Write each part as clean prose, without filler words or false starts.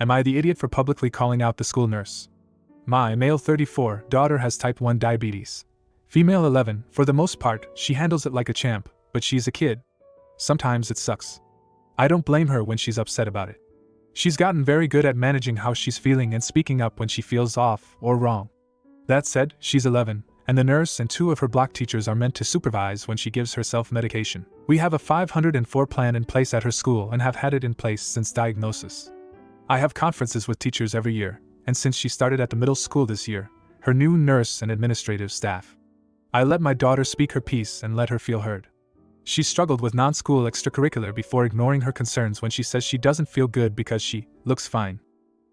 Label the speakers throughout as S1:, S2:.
S1: Am I the idiot for publicly calling out the school nurse? My male 34 daughter has type 1 diabetes. Female 11, for the most part, she handles it like a champ, but she's a kid. Sometimes it sucks. I don't blame her when she's upset about it. She's gotten very good at managing how she's feeling and speaking up when she feels off or wrong. That said, she's 11, and the nurse and 2 of her block teachers are meant to supervise when she gives herself medication. We have a 504 plan in place at her school and have had it in place since diagnosis. I have conferences with teachers every year, and since she started at the middle school this year, her new nurse and administrative staff. I let my daughter speak her piece and let her feel heard. She struggled with non-school extracurricular before ignoring her concerns when she says she doesn't feel good because she looks fine.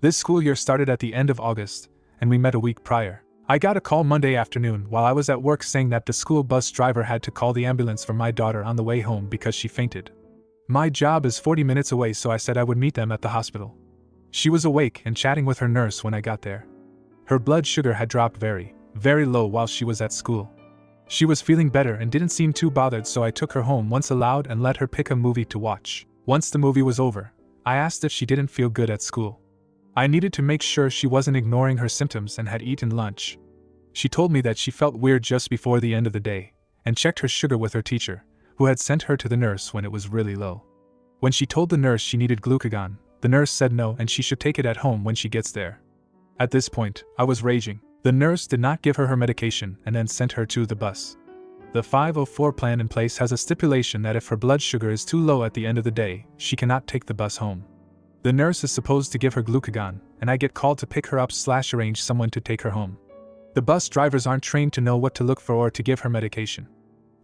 S1: This school year started at the end of August, and we met a week prior. I got a call Monday afternoon while I was at work saying that the school bus driver had to call the ambulance for my daughter on the way home because she fainted. My job is 40 minutes away, so I said I would meet them at the hospital. She was awake and chatting with her nurse when I got there. Her blood sugar had dropped very, very low while she was at school. She was feeling better and didn't seem too bothered, so I took her home once allowed and let her pick a movie to watch. Once the movie was over, I asked if she didn't feel good at school. I needed to make sure she wasn't ignoring her symptoms and had eaten lunch. She told me that she felt weird just before the end of the day, and checked her sugar with her teacher, who had sent her to the nurse when it was really low. When she told the nurse she needed glucagon, the nurse said no and she should take it at home when she gets there. At this point, I was raging. The nurse did not give her her medication and then sent her to the bus. The 504 plan in place has a stipulation that if her blood sugar is too low at the end of the day, she cannot take the bus home. The nurse is supposed to give her glucagon, and I get called to pick her up/arrange someone to take her home. The bus drivers aren't trained to know what to look for or to give her medication.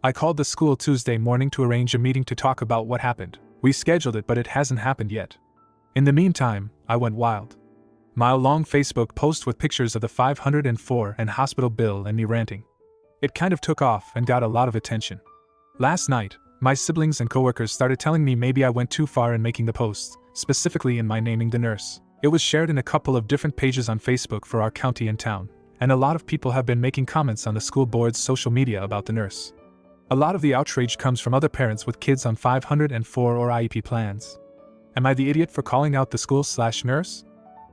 S1: I called the school Tuesday morning to arrange a meeting to talk about what happened. We scheduled it, but it hasn't happened yet. In the meantime, I went wild. Mile-long Facebook post with pictures of the 504 and hospital bill and me ranting. It kind of took off and got a lot of attention. Last night, my siblings and coworkers started telling me maybe I went too far in making the post, specifically in my naming the nurse. It was shared in a couple of different pages on Facebook for our county and town, and a lot of people have been making comments on the school board's social media about the nurse. A lot of the outrage comes from other parents with kids on 504 or IEP plans. Am I the idiot for calling out the school/nurse?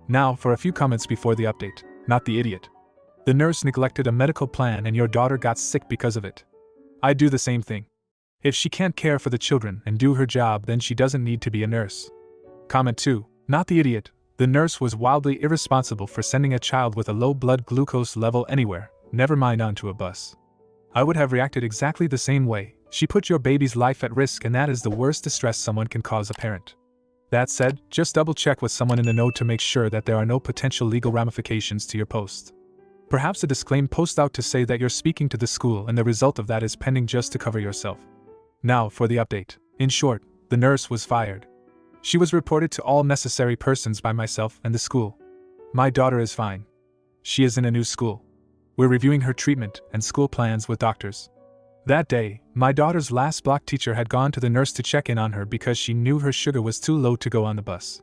S1: Now for a few comments before the update. Not the idiot. The nurse neglected a medical plan and your daughter got sick because of it. I'd do the same thing. If she can't care for the children and do her job, then she doesn't need to be a nurse. Comment 2. Not the idiot. The nurse was wildly irresponsible for sending a child with a low blood glucose level anywhere, never mind onto a bus. I would have reacted exactly the same way. She put your baby's life at risk, and that is the worst distress someone can cause a parent. That said, just double check with someone in the know to make sure that there are no potential legal ramifications to your post. Perhaps a disclaimed post out to say that you're speaking to the school and the result of that is pending just to cover yourself. Now for the update. In short, the nurse was fired. She was reported to all necessary persons by myself and the school. My daughter is fine. She is in a new school. We're reviewing her treatment and school plans with doctors. That day, my daughter's last block teacher had gone to the nurse to check in on her because she knew her sugar was too low to go on the bus.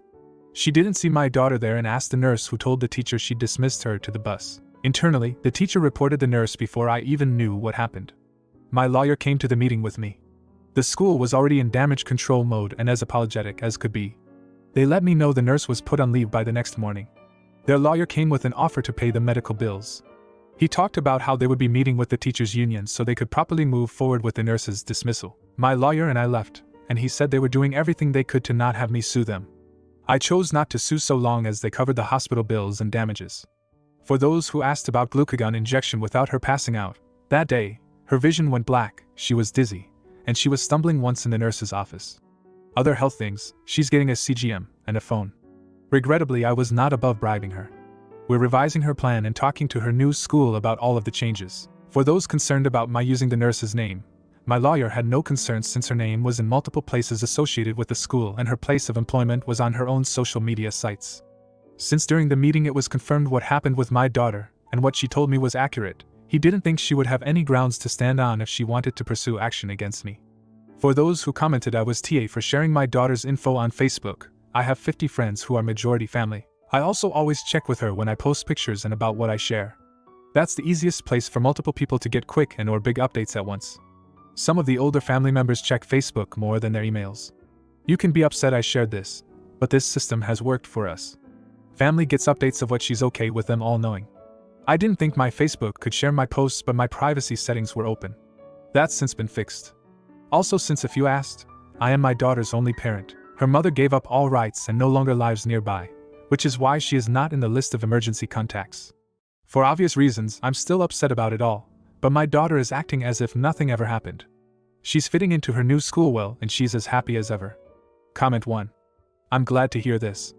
S1: She didn't see my daughter there and asked the nurse, who told the teacher she dismissed her, to the bus. Internally, the teacher reported the nurse before I even knew what happened. My lawyer came to the meeting with me. The school was already in damage control mode and as apologetic as could be. They let me know the nurse was put on leave by the next morning. Their lawyer came with an offer to pay the medical bills. He talked about how they would be meeting with the teachers' union so they could properly move forward with the nurse's dismissal. My lawyer and I left, and he said they were doing everything they could to not have me sue them. I chose not to sue so long as they covered the hospital bills and damages. For those who asked about glucagon injection without her passing out, that day, her vision went black, she was dizzy, and she was stumbling once in the nurse's office. Other health things, she's getting a CGM and a phone. Regrettably, I was not above bribing her. We're revising her plan and talking to her new school about all of the changes. For those concerned about my using the nurse's name, my lawyer had no concerns since her name was in multiple places associated with the school and her place of employment was on her own social media sites. Since during the meeting it was confirmed what happened with my daughter, and what she told me was accurate, he didn't think she would have any grounds to stand on if she wanted to pursue action against me. For those who commented I was TA for sharing my daughter's info on Facebook, I have 50 friends who are majority family. I also always check with her when I post pictures and about what I share. That's the easiest place for multiple people to get quick and or big updates at once. Some of the older family members check Facebook more than their emails. You can be upset I shared this, but this system has worked for us. Family gets updates of what she's okay with them all knowing. I didn't think my Facebook could share my posts, but my privacy settings were open. That's since been fixed. Also, since if you asked, I am my daughter's only parent. Her mother gave up all rights and no longer lives nearby, which is why she is not in the list of emergency contacts. For obvious reasons, I'm still upset about it all, but my daughter is acting as if nothing ever happened. She's fitting into her new school well, and she's as happy as ever. Comment 1. I'm glad to hear this.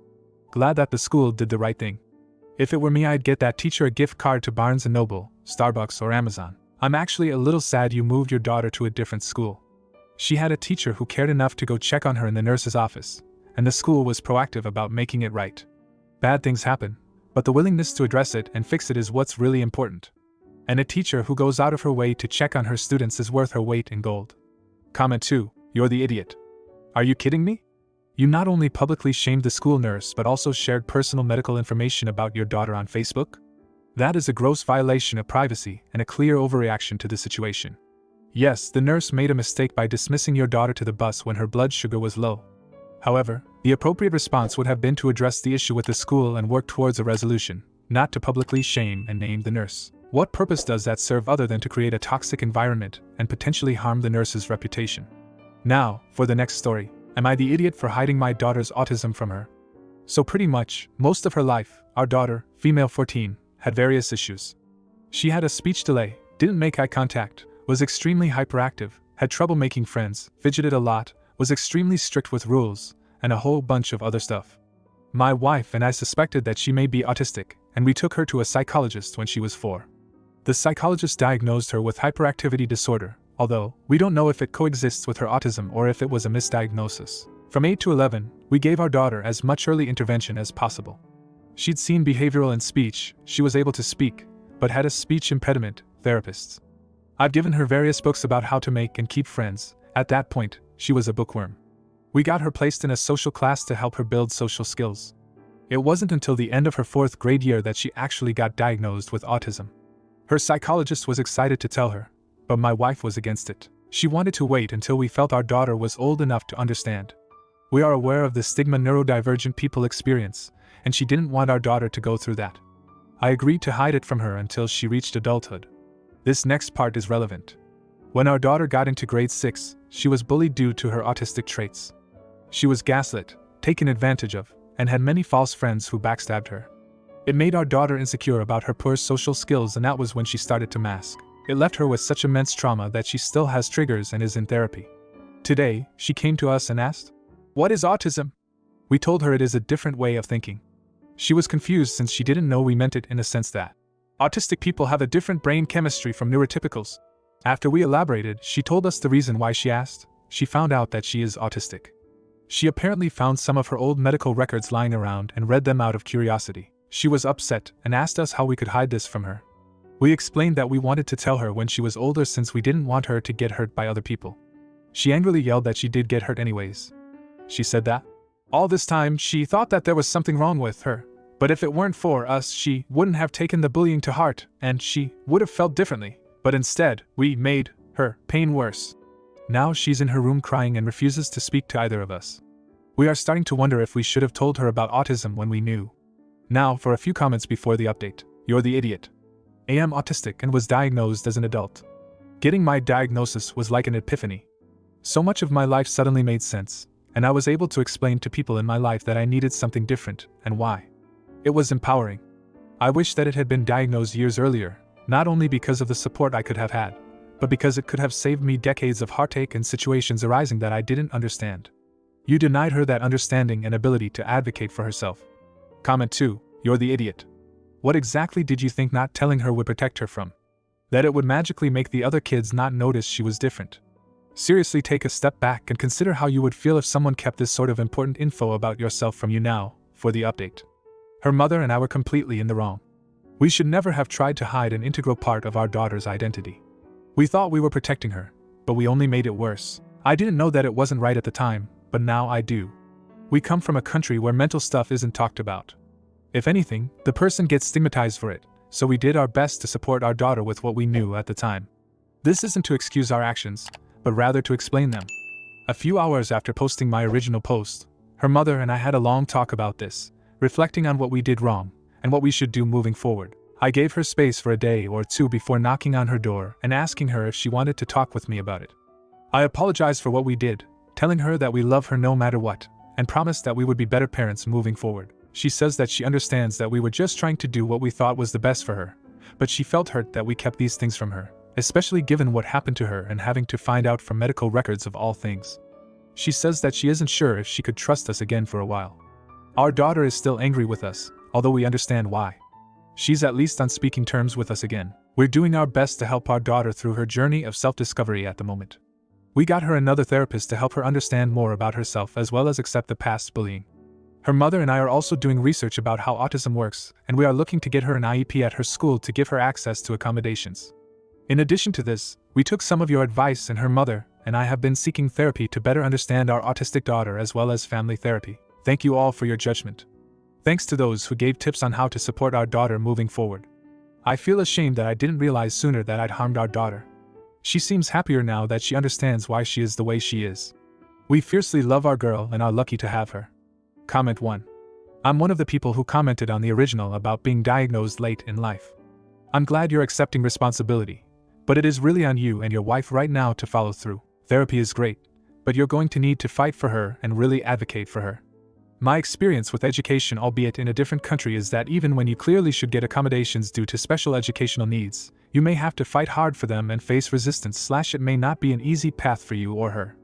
S1: Glad that the school did the right thing. If it were me, I'd get that teacher a gift card to Barnes & Noble, Starbucks, or Amazon. I'm actually a little sad you moved your daughter to a different school. She had a teacher who cared enough to go check on her in the nurse's office, and the school was proactive about making it right. Bad things happen, but the willingness to address it and fix it is what's really important. And a teacher who goes out of her way to check on her students is worth her weight in gold. Comment 2. You're the idiot. Are you kidding me? You not only publicly shamed the school nurse but also shared personal medical information about your daughter on Facebook? That is a gross violation of privacy and a clear overreaction to the situation. Yes, the nurse made a mistake by dismissing your daughter to the bus when her blood sugar was low. However, the appropriate response would have been to address the issue with the school and work towards a resolution, not to publicly shame and name the nurse. What purpose does that serve other than to create a toxic environment and potentially harm the nurse's reputation? Now, for the next story. Am I the idiot for hiding my daughter's autism from her? So pretty much, most of her life, our daughter, female 14, had various issues. She had a speech delay, didn't make eye contact, was extremely hyperactive, had trouble making friends, fidgeted a lot, was extremely strict with rules, and a whole bunch of other stuff. My wife and I suspected that she may be autistic, and we took her to a psychologist when she was 4. The psychologist diagnosed her with hyperactivity disorder, although we don't know if it coexists with her autism or if it was a misdiagnosis. From 8 to 11, we gave our daughter as much early intervention as possible. She'd seen behavioral and speech, she was able to speak, but had a speech impediment, therapists. I've given her various books about how to make and keep friends. At that point, she was a bookworm. We got her placed in a social class to help her build social skills. It wasn't until the end of her 4th grade year that she actually got diagnosed with autism. Her psychologist was excited to tell her, but my wife was against it. She wanted to wait until we felt our daughter was old enough to understand. We are aware of the stigma neurodivergent people experience, and she didn't want our daughter to go through that. I agreed to hide it from her until she reached adulthood. This next part is relevant. When our daughter got into grade 6, she was bullied due to her autistic traits. She was gaslit, taken advantage of, and had many false friends who backstabbed her. It made our daughter insecure about her poor social skills, and that was when she started to mask. It left her with such immense trauma that she still has triggers and is in therapy. Today, she came to us and asked, "What is autism?" We told her it is a different way of thinking. She was confused since she didn't know we meant it in a sense that autistic people have a different brain chemistry from neurotypicals. After we elaborated, she told us the reason why she asked. She found out that she is autistic. She apparently found some of her old medical records lying around and read them out of curiosity. She was upset and asked us how we could hide this from her. We explained that we wanted to tell her when she was older since we didn't want her to get hurt by other people. She angrily yelled that she did get hurt anyways. She said that all this time she thought that there was something wrong with her, but if it weren't for us she wouldn't have taken the bullying to heart and she would have felt differently, but instead, we made her pain worse. Now she's in her room crying and refuses to speak to either of us. We are starting to wonder if we should have told her about autism when we knew. Now for a few comments before the update. You're the idiot. I am autistic and was diagnosed as an adult. Getting my diagnosis was like an epiphany. So much of my life suddenly made sense, and I was able to explain to people in my life that I needed something different, and why. It was empowering. I wish that it had been diagnosed years earlier, not only because of the support I could have had, but because it could have saved me decades of heartache and situations arising that I didn't understand. You denied her that understanding and ability to advocate for herself. Comment 2. You're the idiot. What exactly did you think not telling her would protect her from? That it would magically make the other kids not notice she was different? Seriously, take a step back and consider how you would feel if someone kept this sort of important info about yourself from you. Now, for the update. Her mother and I were completely in the wrong. We should never have tried to hide an integral part of our daughter's identity. We thought we were protecting her, but we only made it worse. I didn't know that it wasn't right at the time, but now I do. We come from a country where mental stuff isn't talked about. If anything, the person gets stigmatized for it, so we did our best to support our daughter with what we knew at the time. This isn't to excuse our actions, but rather to explain them. A few hours after posting my original post, her mother and I had a long talk about this, reflecting on what we did wrong and what we should do moving forward. I gave her space for a day or two before knocking on her door and asking her if she wanted to talk with me about it. I apologized for what we did, telling her that we love her no matter what, and promised that we would be better parents moving forward. She says that she understands that we were just trying to do what we thought was the best for her, but she felt hurt that we kept these things from her, especially given what happened to her and having to find out from medical records of all things. She says that she isn't sure if she could trust us again for a while. Our daughter is still angry with us, although we understand why. She's at least on speaking terms with us again. We're doing our best to help our daughter through her journey of self-discovery at the moment. We got her another therapist to help her understand more about herself as well as accept the past bullying. Her mother and I are also doing research about how autism works, and we are looking to get her an IEP at her school to give her access to accommodations. In addition to this, we took some of your advice, and her mother and I have been seeking therapy to better understand our autistic daughter as well as family therapy. Thank you all for your judgment. Thanks to those who gave tips on how to support our daughter moving forward. I feel ashamed that I didn't realize sooner that I'd harmed our daughter. She seems happier now that she understands why she is the way she is. We fiercely love our girl and are lucky to have her. Comment 1. I'm one of the people who commented on the original about being diagnosed late in life. I'm glad you're accepting responsibility, but it is really on you and your wife right now to follow through. Therapy is great, but you're going to need to fight for her and really advocate for her. My experience with education, albeit in a different country, is that even when you clearly should get accommodations due to special educational needs, you may have to fight hard for them and face resistance. It may not be an easy path for you or her.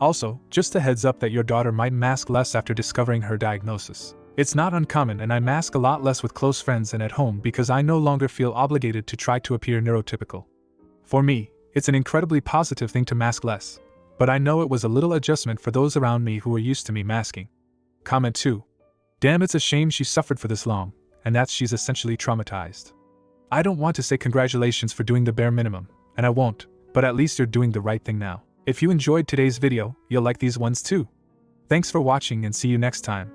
S1: Also, just a heads up that your daughter might mask less after discovering her diagnosis. It's not uncommon, and I mask a lot less with close friends and at home because I no longer feel obligated to try to appear neurotypical. For me, it's an incredibly positive thing to mask less, but I know it was a little adjustment for those around me who were used to me masking. Comment 2. Damn, it's a shame she suffered for this long, and that she's essentially traumatized. I don't want to say congratulations for doing the bare minimum, and I won't, but at least you're doing the right thing now. If you enjoyed today's video, you'll like these ones too. Thanks for watching and see you next time.